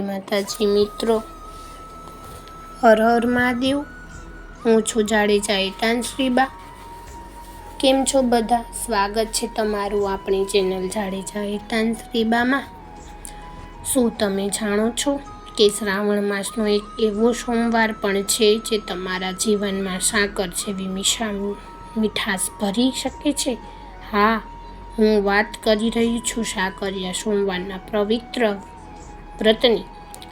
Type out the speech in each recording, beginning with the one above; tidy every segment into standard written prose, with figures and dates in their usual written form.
માતાજી મિત્રો, હર હર મહાદેવ। હું છું જાડેજા હેતાંશ્રીબા। કેમ છો બધા? સ્વાગત છે તમારું આપણી ચેનલ જાડેજા હેતાંશ્રીબામાં। શું તમે જાણો છો કે શ્રાવણ માસનો એક એવો સોમવાર પણ છે જે તમારા જીવનમાં સાકર જેવી મીઠાશ ભરી શકે છે? હા, હું વાત કરી રહી છું સાકરિયા સોમવારના પવિત્ર વ્રતની।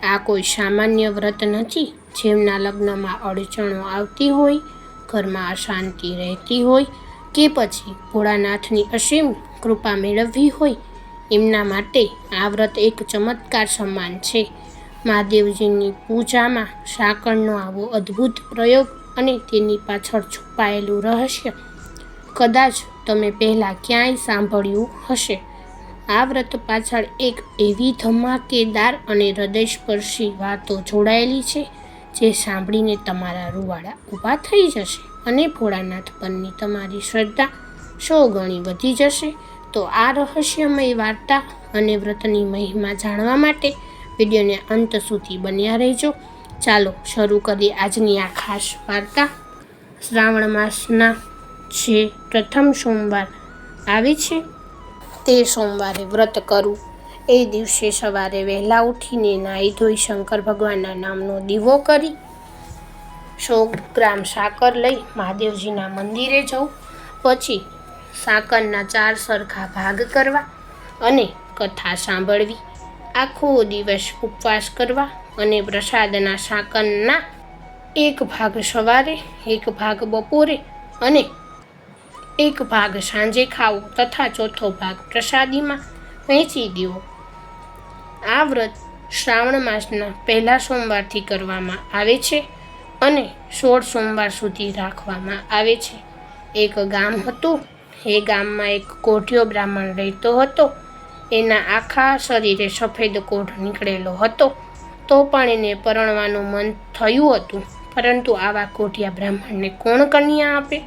આ કોઈ સામાન્ય વ્રત નથી। જેમના લગ્નમાં અડચણો આવતી હોય, ઘરમાં અશાંતિ રહેતી હોય કે પછી ભોળાનાથની અસીમ કૃપા મેળવવી હોય, એમના માટે આ વ્રત એક ચમત્કાર સમાન છે। મહાદેવજીની પૂજામાં સાકરનો આવો અદ્ભુત પ્રયોગ અને તેની પાછળ છુપાયેલું રહસ્ય કદાચ તમે પહેલાં ક્યાંય સાંભળ્યું હશે। આ વ્રત પાછળ એક એવી ધમાકેદાર અને હૃદયસ્પર્શી વાતો જોડાયેલી છે જે સાંભળીને તમારા રૂવાડા ઊભા થઈ જશે અને ભોળાનાથ પરની તમારી શ્રદ્ધા 100 ગણી વધી જશે। તો આ રહસ્યમય વાર્તા અને વ્રતની મહિમા જાણવા માટે વિડીયોને અંત સુધી બન્યા રહેજો। ચાલો શરૂ કરીએ આજની આ ખાસ વાર્તા। શ્રાવણ માસના જે પ્રથમ સોમવાર આવે છે તે સોમવારે વ્રત કરવું। એ દિવસે સવારે વહેલા ઉઠીને નાહી ધોઈ શંકર ભગવાનના નામનો દીવો કરી 100 ગ્રામ સાકર લઈ મહાદેવજીના મંદિરે જવું। પછી સાકરના 4 સરખા ભાગ કરવા અને કથા સાંભળવી। આખો દિવસ ઉપવાસ કરવા અને પ્રસાદના સાકરના 1 ભાગ સવારે, 1 ભાગ બપોરે અને 1 ભાગ સાંજે ખાવો તથા ચોથો ભાગ પ્રસાદીમાં વહેંચી દેવો। આ વ્રત શ્રાવણ માસના પહેલા સોમવારથી કરવામાં આવે છે અને 16 સોમવાર સુધી રાખવામાં આવે છે। એક ગામ હતું। એ ગામમાં એક કોઢિયો બ્રાહ્મણ રહેતો હતો। એના આખા શરીરે સફેદ કોઢ નીકળેલો હતો, તો પણ એને પરણવાનું મન થયું હતું, પરંતુ આવા કોઢિયા બ્રાહ્મણને કોણ કન્યા આપે?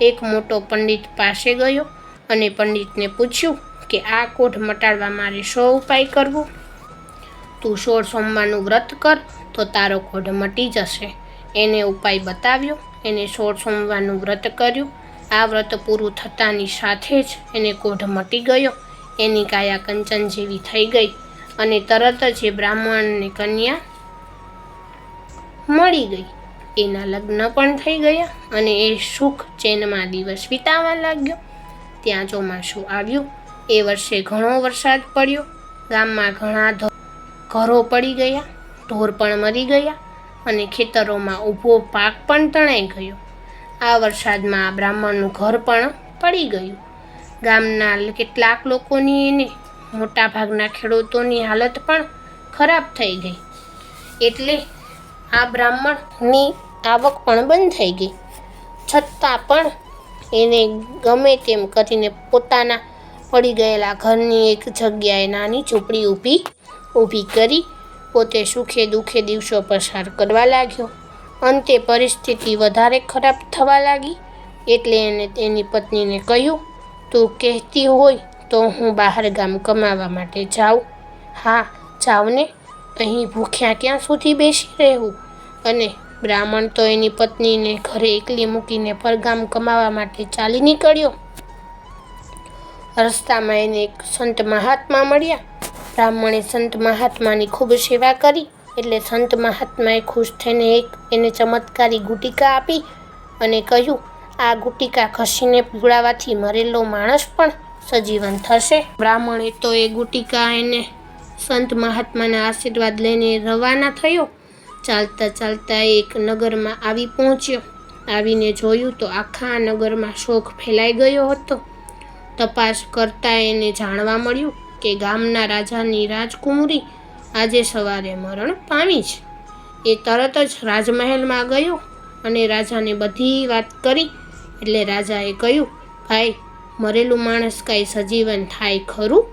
એક મોટો પંડિત પાસે ગયો અને પંડિતને પૂછ્યું કે આ કોઢ મટાડવા મારે શો ઉપાય કરવો? તું 16 સોમવારનું વ્રત કર તો તારો કોઢ મટી જશે। એને ઉપાય બતાવ્યો। એને 16 સોમવારનું વ્રત કર્યું। આ વ્રત પૂરું થતાની સાથે જ એને કોઢ મટી ગયો। એની કાયા કંચન જેવી થઈ ગઈ અને તરત જ એ બ્રાહ્મણને કન્યા મળી ગઈ। એના લગ્ન પણ થઈ ગયા અને એ સુખ ચેનમાં દિવસ વિતાવવા લાગ્યો। ત્યાં ચોમાસું આવ્યું। એ વર્ષે ઘણો વરસાદ પડ્યો। ગામમાં ઘણા ઘરો પડી ગયા, ઢોર પણ મરી ગયા અને ખેતરોમાં ઊભો પાક પણ તણાઈ ગયો। આ વરસાદમાં આ બ્રાહ્મણનું ઘર પણ પડી ગયું। ગામના કેટલાક લોકોની અને મોટાભાગના ખેડૂતોની હાલત પણ ખરાબ થઈ ગઈ, એટલે આ બ્રાહ્મણની આવક પણ બંધ થઈ ગઈ। છતાં પણ એને ગમે તેમ કરીને પોતાના પડી ગયેલા ઘરની એક જગ્યાએ નાની ઝૂંપડી ઊભી કરી પોતે સુખે દુઃખે દિવસો પસાર કરવા લાગ્યો। અંતે પરિસ્થિતિ વધારે ખરાબ થવા લાગી, એટલે એને તેની પત્નીને કહ્યું, તું કહેતી હોય તો હું બહાર ગામ કમાવા માટે જાઉં। હા, જાઉં ને, અહીં ભૂખ્યા ક્યાં સુધી બેસી રહેવું? અને બ્રાહ્મણ તો એની પત્નીને ઘરે એકલી મૂકીને પરગામ કમાવા માટે ચાલી નીકળ્યો। રસ્તામાં એને એક સંત મહાત્મા મળ્યા। બ્રાહ્મણે સંત મહાત્માની ખૂબ સેવા કરી, એટલે સંત મહાત્માએ ખુશ થઈને એને ચમત્કારી ગુટિકા આપી અને કહ્યું, આ ગુટિકા ઘસીને પીવડાવવાથી મરેલો માણસ પણ સજીવન થશે। બ્રાહ્મણે તો એ ગુટિકા એને સંત મહાત્માના આશીર્વાદ લઈને રવાના થયો। ચાલતા ચાલતા એક નગરમાં આવી પહોંચ્યો। આવીને જોયું તો આખા નગરમાં શોક ફેલાઈ ગયો હતો। તપાસ કરતાં એને જાણવા મળ્યું કે ગામના રાજાની રાજકુમારી આજે સવારે મરણ પામી છે। એ તરત જ રાજમહેલમાં ગયો અને રાજાને બધી વાત કરી, એટલે રાજાએ કહ્યું, ભાઈ, મરેલું માણસ કાંઈ સજીવન થાય ખરું?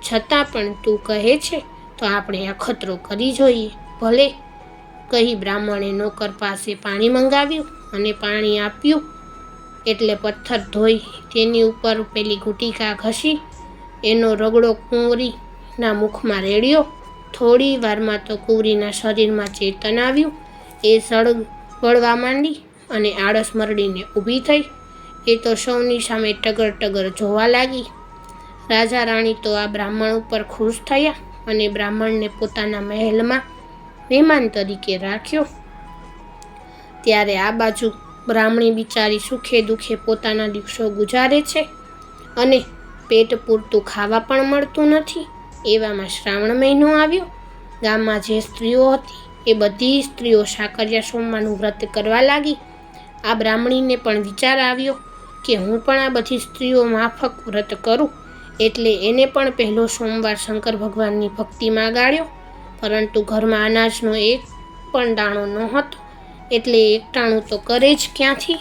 છતાં પણ તું કહે છે તો આપણે અખતરો કરી જોઈએ। ભલે, કહી બ્રાહ્મણે નોકર પાસે પાણી મંગાવ્યું અને પાણી આપ્યું, એટલે પથ્થર ધોઈ તેની ઉપર પેલી ગુટિકા ઘસી એનો રગડો કુંવરીના મુખમાં રેડ્યો થોડી વારમાં તો કુંવરીના શરીરમાં ચેતન આવ્યું. એ સળગ વળવા માંડી અને આળસ મરડીને ઊભી થઈ. એ તો સૌની સામે ટગર ટગર જોવા લાગી. રાજા રાણી તો આ બ્રાહ્મણ ઉપર ખુશ થયા અને બ્રાહ્મણને પોતાના મહેલમાં મહેમાન તરીકે રાખ્યો. ત્યારે આ બાજુ બ્રાહ્મણી બિચારી સુખે દુઃખે પોતાના દિવસો ગુજારે છે અને પેટ પૂરતું ખાવા પણ મળતું નથી. એવામાં શ્રાવણ મહિનો આવ્યો. ગામમાં જે સ્ત્રીઓ હતી એ બધી સ્ત્રીઓ સાકરિયા સોમવારનું વ્રત કરવા લાગી. આ બ્રાહ્મણીને પણ વિચાર આવ્યો કે હું પણ આ બધી સ્ત્રીઓ માફક વ્રત કરું. એટલે એને પણ પહેલો સોમવાર શંકર ભગવાનની ભક્તિમાં ગાળ્યો. પરંતુ ઘરમાં અનાજનો એક પણ દાણો નહોતો, એટલે એકટાણું તો કરે જ ક્યાંથી?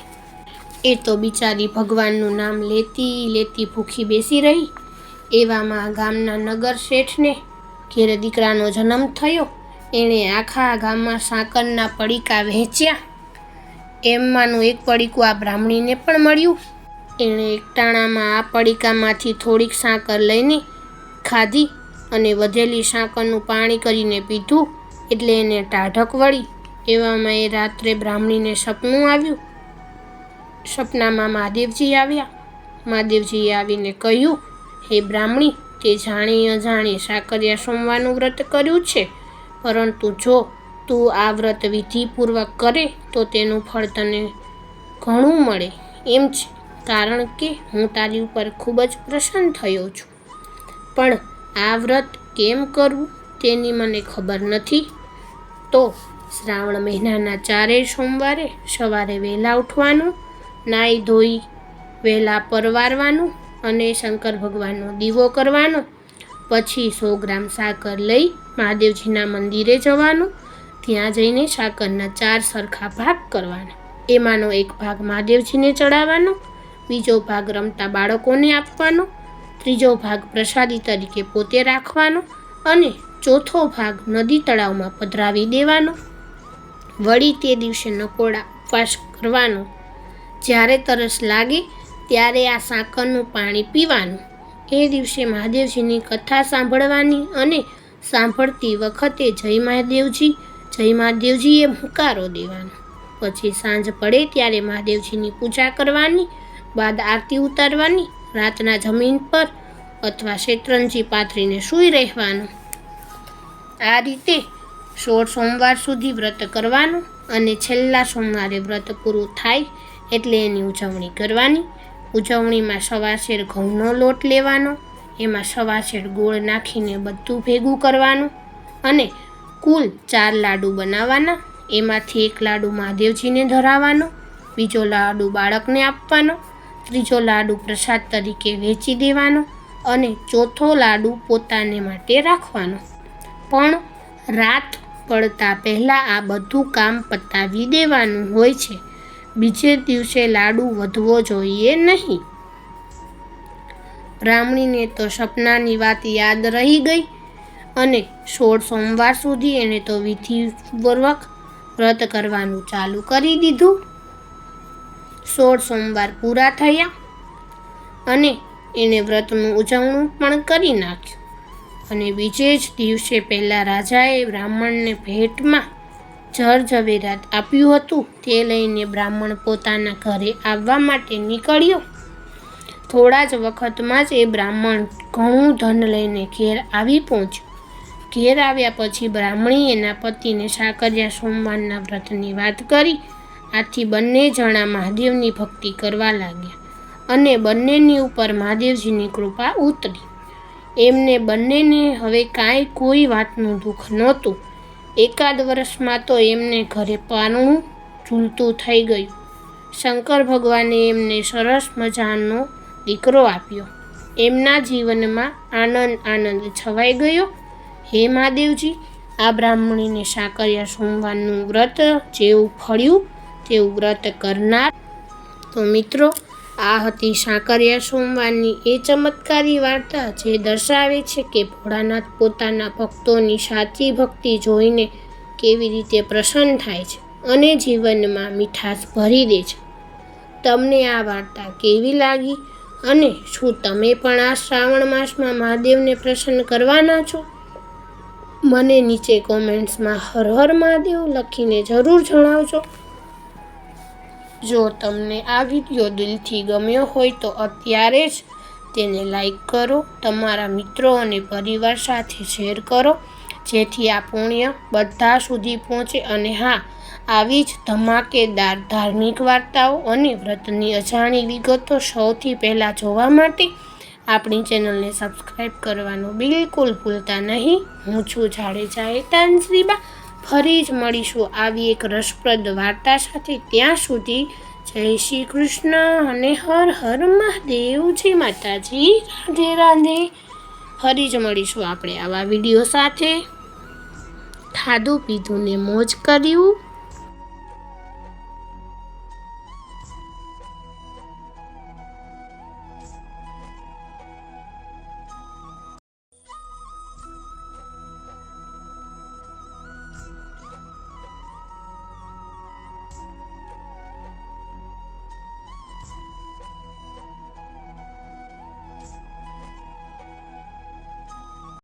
એ તો બિચારી ભગવાનનું નામ લેતી લેતી ભૂખી બેસી રહી. એવામાં ગામના નગર શેઠને ઘેર દીકરાનો જન્મ થયો. એણે આખા ગામમાં સાકરના પડીકા વહેંચ્યા. એમાંનું એક પડીકું આ બ્રાહ્મણીને પણ મળ્યું. એણે એકટાણામાં આ પડીકામાંથી થોડીક સાકર લઈને ખાધી અને વધેલી સાકરનું પાણી કરીને પીધું. એટલે એને ટાઢક વળી. એવામાં એ રાત્રે બ્રાહ્મણીને સપનું આવ્યું. સપનામાં મહાદેવજી આવ્યા. મહાદેવજીએ આવીને કહ્યું, હે બ્રાહ્મણી, તે જાણી અજાણી સાકરિયા સોમવારનું વ્રત કર્યું છે, પરંતુ જો તું આ વ્રત વિધિપૂર્વક કરે તો તેનું ફળ તને ઘણું મળે એમ છે. કારણ કે હું તારી ઉપર ખૂબ જ પ્રસન્ન થયો છું. પણ આ વ્રત કેમ કરવું તેની મને ખબર નથી. તો શ્રાવણ મહિનાના 4 સોમવારે સવારે વહેલા ઉઠવાનું, નાહી ધોઈ વહેલા પરવારવાનું અને શંકર ભગવાનનો દીવો કરવાનો. પછી 100 ગ્રામ સાકર લઈ મહાદેવજીના મંદિરે જવાનું. ત્યાં જઈને સાકરના 4 સરખા ભાગ કરવાના. એમાંનો એક ભાગ મહાદેવજીને ચડાવવાનો, બીજો ભાગ રમતા બાળકોને આપવાનો, ત્રીજો ભાગ પ્રસાદી તરીકે પોતે રાખવાનો અને ચોથો ભાગ નદી તળાવમાં પધરાવી દેવાનો. વળી તે દિવસે નકોડા ઉપવાસ કરવાનો. જ્યારે તરસ લાગે ત્યારે આ સાકરનું પાણી પીવાનું. એ દિવસે મહાદેવજીની કથા સાંભળવાની અને સાંભળતી વખતે જય મહાદેવજી, જય મહાદેવજી એ હુંકારો દેવાનો. પછી સાંજ પડે ત્યારે મહાદેવજીની પૂજા કરવાની. બાદ આરતી ઉતારવાની. રાતના જમીન પર અથવા શેતરંજી પાથરીને સૂઈ રહેવાનું. આ રીતે 16 સોમવાર સુધી વ્રત કરવાનું અને છેલ્લા સોમવારે વ્રત પૂરું થાય એટલે એની ઉજવણી કરવાની. ઉજવણીમાં સવાશેર ઘઉંનો લોટ લેવાનો, એમાં સવાશેર ગોળ નાખીને બધું ભેગું કરવાનું અને કુલ 4 લાડુ બનાવવાના. એમાંથી એક લાડુ મહાદેવજીને ધરાવવાનો, બીજો લાડુ બાળકને આપવાનો, ત્રીજો લાડુ પ્રસાદ તરીકે વેચી દેવાનો અને ચોથો લાડુ પોતાને માટે રાખવાનો. પણ રાત પડતા પહેલાં આ બધું કામ પતાવી દેવાનું હોય છે. બીજે દિવસે લાડુ વધવો જોઈએ નહીં. બ્રાહ્મણીને તો સપનાની વાત યાદ રહી ગઈ અને 16 સોમવાર સુધી એને તો વિધિપૂર્વક વ્રત કરવાનું ચાલુ કરી દીધું. 16 સોમવાર પૂરા થયા અને એને વ્રતનું ઉજવણું પણ કરી નાખ્યું. અને બીજે જ દિવસે પહેલાં રાજાએ બ્રાહ્મણને ભેટમાં જરઝવેરાત આપ્યું હતું. તે લઈને બ્રાહ્મણ પોતાના ઘરે આવવા માટે નીકળ્યો. થોડા જ વખતમાં જ એ બ્રાહ્મણ ઘણું ધન લઈને ઘેર આવી પહોંચ્યો. ઘેર આવ્યા પછી બ્રાહ્મણી એના પતિને સાકરિયા સોમવારના વ્રતની વાત કરી. આથી બંને જણા મહાદેવની ભક્તિ કરવા લાગ્યા અને બંનેની ઉપર મહાદેવજીની કૃપા ઉતરી. એમને બંનેને હવે કાંઈ કોઈ વાતનું દુઃખ નહોતું. એકાદ વર્ષમાં તો એમને ઘરે પારણું ઝૂલતું થઈ ગયું. શંકર ભગવાને એમને સરસ મજાનો દીકરો આપ્યો. એમના જીવનમાં આનંદ છવાઈ ગયો. હે મહાદેવજી, આ બ્રાહ્મણીને સાકરિયા સોમવારનું વ્રત જેવું ફળ્યું તેવું વ્રત કરનાર. તો મિત્રો, આ હતી સાકરિયા સોમવારની એ ચમત્કારી વાર્તા જે દર્શાવે છે કે ભોળાનાથ પોતાના ભક્તોની સાચી ભક્તિ જોઈને કેવી રીતે પ્રસન્ન થાય છે અને જીવનમાં મીઠાશ ભરી દે છે. તમને આ વાર્તા કેવી લાગી અને શું તમે પણ આ શ્રાવણ માસમાં મહાદેવને પ્રસન્ન કરવાના છો? મને નીચે કોમેન્ટ્સમાં હર હર મહાદેવ લખીને જરૂર જણાવજો. જો તમને આ વિડીયો દિલથી ગમ્યો હોય તો અત્યારે જ તેને લાઈક કરો, તમારા મિત્રો અને પરિવાર સાથે શેર કરો, જેથી આ પુણ્ય બધા સુધી પહોંચે. અને હા, આવી જ ધમાકેદાર ધાર્મિક વાર્તાઓ અને વ્રતની અજાણી વિગતો સૌથી પહેલાં જોવા માટે આપણી ચેનલને સબસ્ક્રાઈબ કરવાનું બિલકુલ ભૂલતા નહીં. હું છું જાડેજા હેતાંશ્રીબા. ફરી જ મળીશું આવી એક રસપ્રદ વાર્તા સાથે. ત્યાં સુધી જય શ્રી કૃષ્ણ અને હર હર મહાદેવ. જય માતાજી, રાધે રાધે. ફરી જ મળીશું આપણે આવા વિડીયો સાથે. ખાધું પીધું ને મોજ કર્યું.